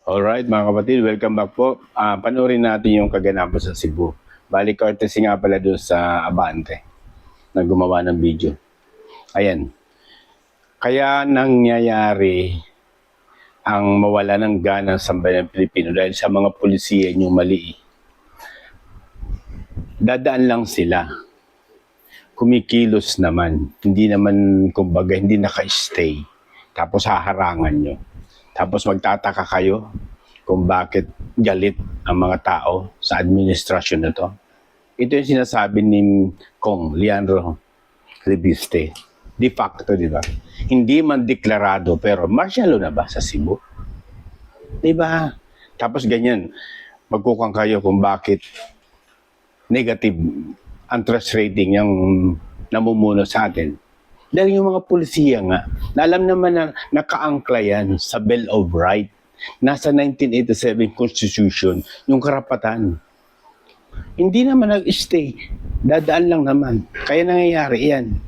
Alright mga kapatid, welcome back po. Panoorin natin yung kaganapan sa Cebu. Bali courtesy nga pala doon sa Abante na gumawa ng video. Ayan. Kaya nangyayari ang mawala ng gana ng sambayan Pilipino dahil sa mga pulisiya yung mali. Dadaan lang sila. Kumikilos naman. Hindi naman, kumbaga, hindi naka-stay. Tapos haharangan nyo. Tapos magtataka kayo kung bakit galit ang mga tao sa administrasyon na to. Ito yung sinasabi ni Kong Leandro Libiste. De facto, di ba? Hindi man deklarado, pero martial law na ba sa Cebu? Di ba? Tapos ganyan, magkukang kayo kung bakit negative ang trust rating yung namumuno sa atin. Dahil yung mga pulisiya nga, na alam naman na nakaangkla yan sa Bill of Rights. Nasa 1987 Constitution, yung karapatan. Hindi naman nag-stay. Dadaan lang naman. Kaya nangyayari yan.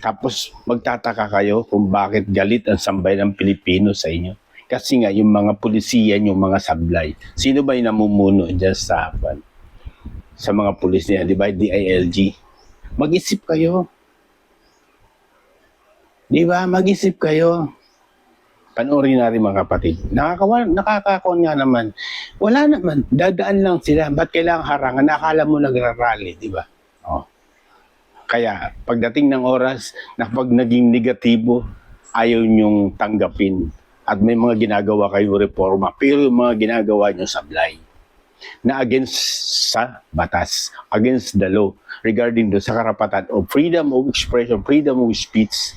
Tapos magtataka kayo kung bakit galit ang sambayan ng Pilipino sa inyo. Kasi nga yung mga pulisiya, yung mga sablay. Sino ba yung namumuno dyan sa mga pulis niya? Di ba? DILG. Mag-isip kayo. Di ba? Mag-isip kayo. Panoorin na rin mga kapatid. Nakakakon nga naman. Wala naman. Dadaan lang sila. Ba't kailangang harangan? Nakala mo nagrarally, di ba? Oh. Kaya, pagdating ng oras, na pag naging negatibo, ayaw nyong tanggapin. At may mga ginagawa kayo reforma. Pero yung mga ginagawa nyo sablay. Na against sa batas. Against the law. Regarding do sa karapatan of freedom of expression, freedom of speech.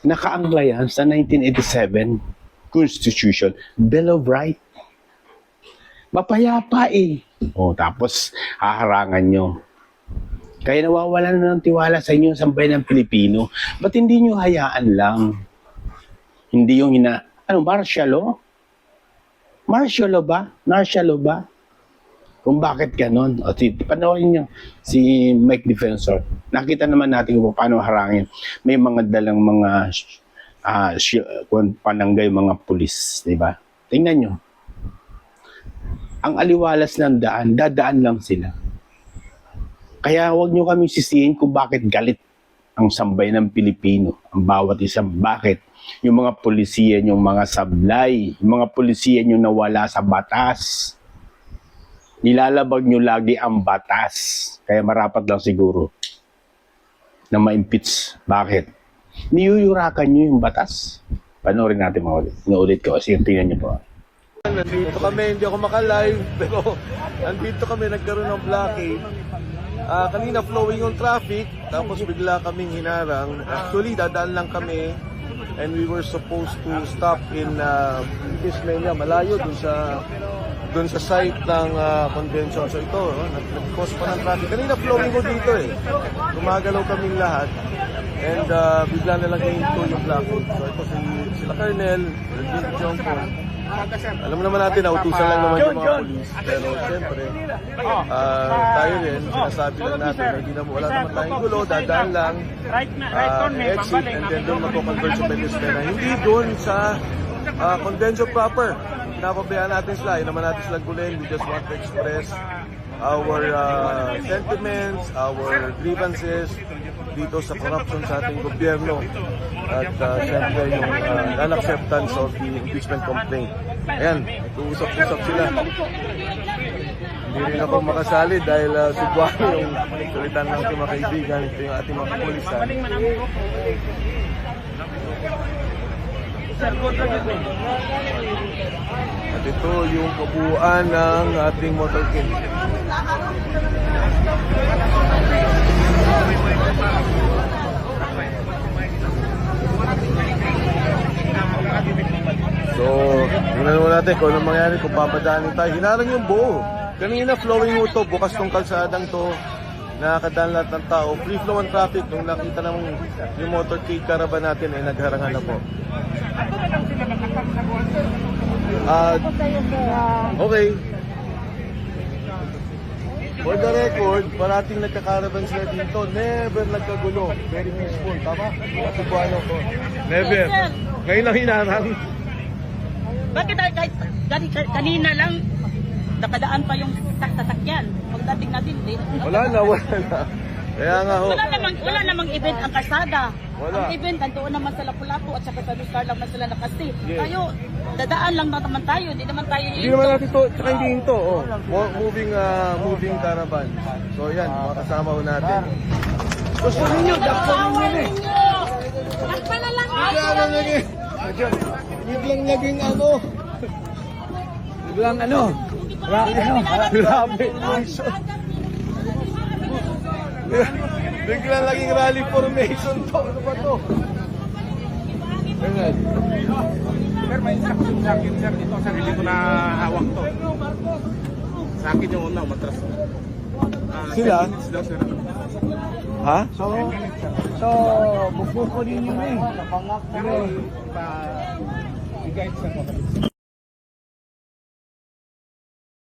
Nakaangla yan sa 1987 Constitution, Bill of Rights. Mapayapa eh. O, tapos haharangan nyo. Kaya nawawalan na ng tiwala sa inyo sambayan ng Pilipino. Ba't hindi nyo hayaan lang? Hindi yung martial law? Martial law ba? Martial law ba? Kung bakit ganon. O, panoorin nyo si Mike Defensor. Nakita naman natin kung paano harangin. May mga dalang mga pananggay mga pulis. Diba? Tingnan nyo. Ang aliwalas ng daan, dadaan lang sila. Kaya huwag nyo kami sisihin kung bakit galit ang sambayan ng Pilipino. Ang bawat isang bakit. Yung mga pulisiya, yung mga sablay, yung mga pulisiya yung nawala sa batas. Nilalabag nyo lagi ang batas. Kaya marapat lang siguro na ma-impeach. Bakit? Niyuyurakan nyo yung batas. Panoorin natin mga ulit. Inuulit ko kasi tingnan nyo po. Nandito kami, hindi ako maka-live, pero nandito kami, nagkaroon ng blockade. Kanina flowing yung traffic, tapos bigla kaming hinarang. Actually, dadaan lang kami and we were supposed to stop in Ismailia, malayo dun sa site ng convention. So ito, nag-cause pa ng traffic. Kanina flowing ko dito eh. Gumagalaw kaming lahat. And bigla na lang hinto yung blockade. So ito sila Colonel, John Paul. Alam naman natin, nautusan lang naman yung mga polis. Pero siyempre, tayo rin, sinasabi lang natin na hindi na wala naman tayong gulo, dadaan lang, exit, and then doon magko-convert sa Venezuela. Hindi doon sa convention proper. Pinapabayaan natin sila, yun naman natin sila gulin. We just want to express our sentiments, our grievances dito sa corruption sa ating gobyerno. At siyempre yung non-acceptance of the impeachment complaint. Ayan, nag-uusap-usap sila. Hindi rin ako makasali dahil Cebuano yung salitan ng ating mga kaibigan, ito yung ating mga kapulisan. At ito yung kabuuan ng ating motorcade. So, tingnan naman natin kung anong mangyari kung papadaanin tayo. Hinarang yung buo. Kanina flowing mo to, bukas tong kalsadang to, nakakadaan lahat ng tao. Free flow and traffic, nung nakita naman yung motorcade caravan natin ay nagharangan na po. Okay. For the record, parating nagkakaravan sila dito, never nagkagulo. Very peaceful, tama? Cebuano ko. Never. Ngayon lang hinarang. Bakit kahit kanina lang, nakadaan pa yung sasakyan. Pagdating natin, hindi. Wala na. Kaya nga ho. Wala namang event ang kalsada. Wala. Ang event, nandoon naman sa Lapu-Lapu at saka sa Lustar lang naman sila nakasti. Yes. Tayo, dadaan lang naman tayo. Hindi naman tayo Hindi naman natin to, tsaka hindi ito. Oh. Moving caravan. So yan, mga kasama ho natin. Gusto ninyo, dakpo ninyo eh. Biglang naging ano. Biglang ano. Grabe. Biglang naging rally formation to. Ano ba to? Ganyan. Sir, may instruction sa akin, sir. Dito, sarili ko na hawak to. Sa akin yung unang matras. Sila? 10 minutes daw, sir. Ha? So, bubuko din yun eh. Pero, i-guide sa mga.